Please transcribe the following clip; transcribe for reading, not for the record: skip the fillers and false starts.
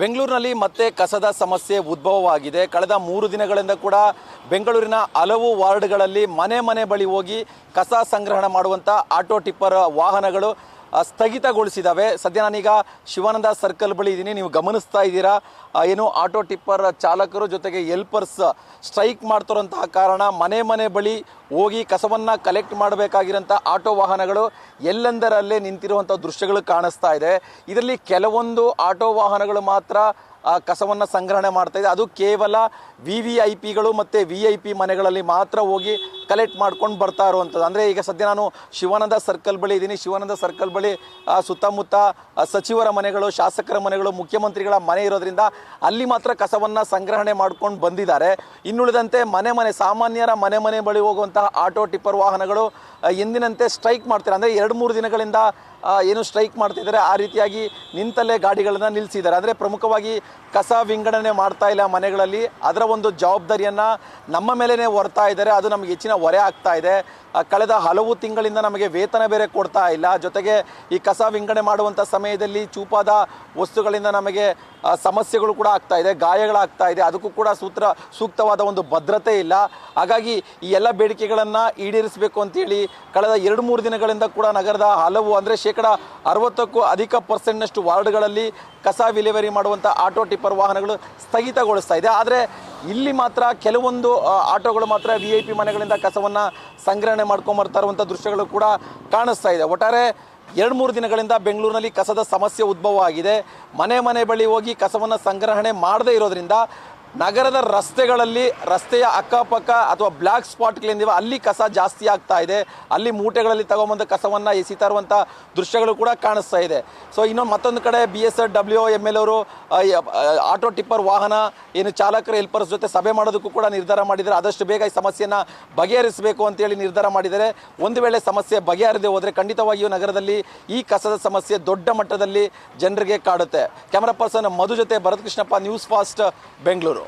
ಬೆಂಗಳೂರಿನಲ್ಲಿ ಮತ್ತೆ ಕಸದ ಸಮಸ್ಯೆ ಉದ್ಭವವಾಗಿದೆ. ಕಳೆದ 3 ದಿನಗಳಿಂದ ಕೂಡ ಬೆಂಗಳೂರಿನ ಹಲವು ವಾರ್ಡ್ಗಳಲ್ಲಿ ಮನೆ ಬಳಿ ಹೋಗಿ ಕಸ ಸಂಗ್ರಹಣೆ ಮಾಡುವಂಥ ಆಟೋ ಟಿಪ್ಪರ್ ವಾಹನಗಳು ಸ್ಥಗಿತಗೊಳಿಸಿದ್ದಾವೆ. ಸದ್ಯ ನಾನೀಗ ಶಿವಾನಂದ ಸರ್ಕಲ್ ಬಳಿ ಇದ್ದೀನಿ. ನೀವು ಗಮನಿಸ್ತಾ ಇದ್ದೀರಾ, ಏನು ಆಟೋ ಟಿಪ್ಪರ್ ಚಾಲಕರು ಜೊತೆಗೆ ಹೆಲ್ಪರ್ಸ್ ಸ್ಟ್ರೈಕ್ ಮಾಡ್ತಿರೋಂತಹ ಕಾರಣ ಮನೆ ಬಳಿ ಹೋಗಿ ಕಸವನ್ನು ಕಲೆಕ್ಟ್ ಮಾಡಬೇಕಾಗಿರೋಂಥ ಆಟೋ ವಾಹನಗಳು ಎಲ್ಲೆಂದರಲ್ಲೇ ನಿಂತಿರುವಂಥ ದೃಶ್ಯಗಳು ಕಾಣಿಸ್ತಾ ಇದೆ. ಇದರಲ್ಲಿ ಕೆಲವೊಂದು ಆಟೋ ವಾಹನಗಳು ಮಾತ್ರ ಕಸವನ್ನು ಸಂಗ್ರಹಣೆ ಮಾಡ್ತಾ ಇದೆ. ಅದು ಕೇವಲ VVIPಗಳು ಮತ್ತು VIP ಮನೆಗಳಲ್ಲಿ ಮಾತ್ರ ಹೋಗಿ ಕಲೆಕ್ಟ್ ಮಾಡ್ಕೊಂಡು ಬರ್ತಾ ಇರುವಂಥದ್ದು. ಅಂದರೆ ಈಗ ಸದ್ಯ ನಾನು ಶಿವಾನಂದ ಸರ್ಕಲ್ ಬಳಿ ಇದ್ದೀನಿ. ಶಿವಾನಂದ ಸರ್ಕಲ್ ಬಳಿ ಸುತ್ತಮುತ್ತ ಸಚಿವರ ಮನೆಗಳು, ಶಾಸಕರ ಮನೆಗಳು, ಮುಖ್ಯಮಂತ್ರಿಗಳ ಮನೆ ಇರೋದ್ರಿಂದ ಅಲ್ಲಿ ಮಾತ್ರ ಕಸವನ್ನು ಸಂಗ್ರಹಣೆ ಮಾಡ್ಕೊಂಡು ಬಂದಿದ್ದಾರೆ. ಇನ್ನುಳಿದಂತೆ ಮನೆ ಸಾಮಾನ್ಯರ ಮನೆ ಬಳಿ ಹೋಗುವಂತಹ ಆಟೋ ಟಿಪ್ಪರ್ ವಾಹನಗಳು ಎಂದಿನಂತೆ ಸ್ಟ್ರೈಕ್ ಮಾಡ್ತಾರೆ. ಅಂದರೆ 2-3 ದಿನಗಳಿಂದ ಏನು ಸ್ಟ್ರೈಕ್ ಮಾಡ್ತಿದ್ದಾರೆ, ಆ ರೀತಿಯಾಗಿ ನಿಂತಲ್ಲೇ ಗಾಡಿಗಳನ್ನು ನಿಲ್ಲಿಸಿದ್ದಾರೆ. ಅಂದರೆ ಪ್ರಮುಖವಾಗಿ ಕಸ ವಿಂಗಡಣೆ ಮಾಡ್ತಾ ಇಲ್ಲ ಮನೆಗಳಲ್ಲಿ, ಅದರ ಒಂದು ಜವಾಬ್ದಾರಿಯನ್ನು ನಮ್ಮ ಮೇಲೇ ಹೊರ್ತಾ ಇದ್ದಾರೆ. ಅದು ನಮಗೆ ಹೆಚ್ಚಿನ ಹೊರೆ ಆಗ್ತಾ ಇದೆ. ಕಳೆದ ಹಲವು ತಿಂಗಳಿಂದ ನಮಗೆ ವೇತನ ಬೇರೆ ಕೊಡ್ತಾ ಇಲ್ಲ. ಜೊತೆಗೆ ಈ ಕಸ ವಿಂಗಡಣೆ ಮಾಡುವಂಥ ಸಮಯದಲ್ಲಿ ಚೂಪಾದ ವಸ್ತುಗಳಿಂದ ನಮಗೆ ಸಮಸ್ಯೆಗಳು ಕೂಡ ಆಗ್ತಾ ಇದೆ, ಗಾಯಗಳಾಗ್ತಾ ಇದೆ. ಅದಕ್ಕೂ ಕೂಡ ಸೂಕ್ತವಾದ ಒಂದು ಭದ್ರತೆ ಇಲ್ಲ. ಹಾಗಾಗಿ ಈ ಎಲ್ಲ ಬೇಡಿಕೆಗಳನ್ನು ಈಡೇರಿಸಬೇಕು ಅಂತೇಳಿ ಕಳೆದ 2-3 ದಿನಗಳಿಂದ ಕೂಡ ನಗರದ ಹಲವು, ಅಂದರೆ 60%ಕ್ಕೂ ಅಧಿಕ ಪರ್ಸೆಂಟ್ನಷ್ಟು ವಾರ್ಡ್ಗಳಲ್ಲಿ ಕಸ ವಿಲೇವಾರಿ ಮಾಡುವಂಥ ಆಟೋ ಟಿಪ್ಪರ್ ವಾಹನಗಳು ಸ್ಥಗಿತಗೊಳಿಸ್ತಾ ಇದೆ. ಆದರೆ ಇಲ್ಲಿ ಮಾತ್ರ ಕೆಲವೊಂದು ಆಟೋಗಳು ಮಾತ್ರ VIP ಮನೆಗಳಿಂದ ಕಸವನ್ನು ಸಂಗ್ರಹಣೆ ಮಾಡ್ಕೊಂಬರ್ತಾ ಇರುವಂಥ ದೃಶ್ಯಗಳು ಕೂಡ ಕಾಣಿಸ್ತಾ ಇದೆ. ಒಟ್ಟಾರೆ 2-3 ದಿನಗಳಿಂದ ಬೆಂಗಳೂರಿನಲ್ಲಿ ಕಸದ ಸಮಸ್ಯೆ ಉದ್ಭವ ಆಗಿದೆ. ಮನೆ ಬಳಿ ಹೋಗಿ ಕಸವನ್ನು ಸಂಗ್ರಹಣೆ ಮಾಡದೇ ಇರೋದ್ರಿಂದ ನಗರದ ರಸ್ತೆಯ ಅಕ್ಕಪಕ್ಕ ಅಥವಾ ಬ್ಲ್ಯಾಕ್ ಸ್ಪಾಟ್ಗಳೇನಿವೆ ಅಲ್ಲಿ ಕಸ ಜಾಸ್ತಿ ಆಗ್ತಾ ಇದೆ. ಅಲ್ಲಿ ಮೂಟೆಗಳಲ್ಲಿ ತಗೊಂಬಂದ ಕಸವನ್ನು ಎಸಿತಾ ಇರುವಂಥ ದೃಶ್ಯಗಳು ಕೂಡ ಕಾಣಿಸ್ತಾ ಇದೆ. ಸೊ ಮತ್ತೊಂದು ಕಡೆ BSW ML ಅವರು ಆಟೋ ಟಿಪ್ಪರ್ ವಾಹನ ಏನು ಚಾಲಕರು ಹೆಲ್ಪರ್ಸ್ ಜೊತೆ ಸಭೆ ಮಾಡೋದಕ್ಕೂ ಕೂಡ ನಿರ್ಧಾರ ಮಾಡಿದ್ದಾರೆ. ಆದಷ್ಟು ಬೇಗ ಈ ಸಮಸ್ಯೆಯನ್ನು ಬಗೆಹರಿಸಬೇಕು ಅಂತೇಳಿ ನಿರ್ಧಾರ ಮಾಡಿದ್ದಾರೆ. ಒಂದು ವೇಳೆ ಸಮಸ್ಯೆ ಬಗೆಹರಿದೇ ಹೋದರೆ ಖಂಡಿತವಾಗಿಯೂ ನಗರದಲ್ಲಿ ಈ ಕಸದ ಸಮಸ್ಯೆ ದೊಡ್ಡ ಮಟ್ಟದಲ್ಲಿ ಜನರಿಗೆ ಕಾಡುತ್ತೆ. ಕ್ಯಾಮರಾ ಪರ್ಸನ್ ಮಧು ಜೊತೆ ಭರತ್ ಕೃಷ್ಣಪ್ಪ, ನ್ಯೂಸ್ ಫಾಸ್ಟ್, ಬೆಂಗಳೂರು.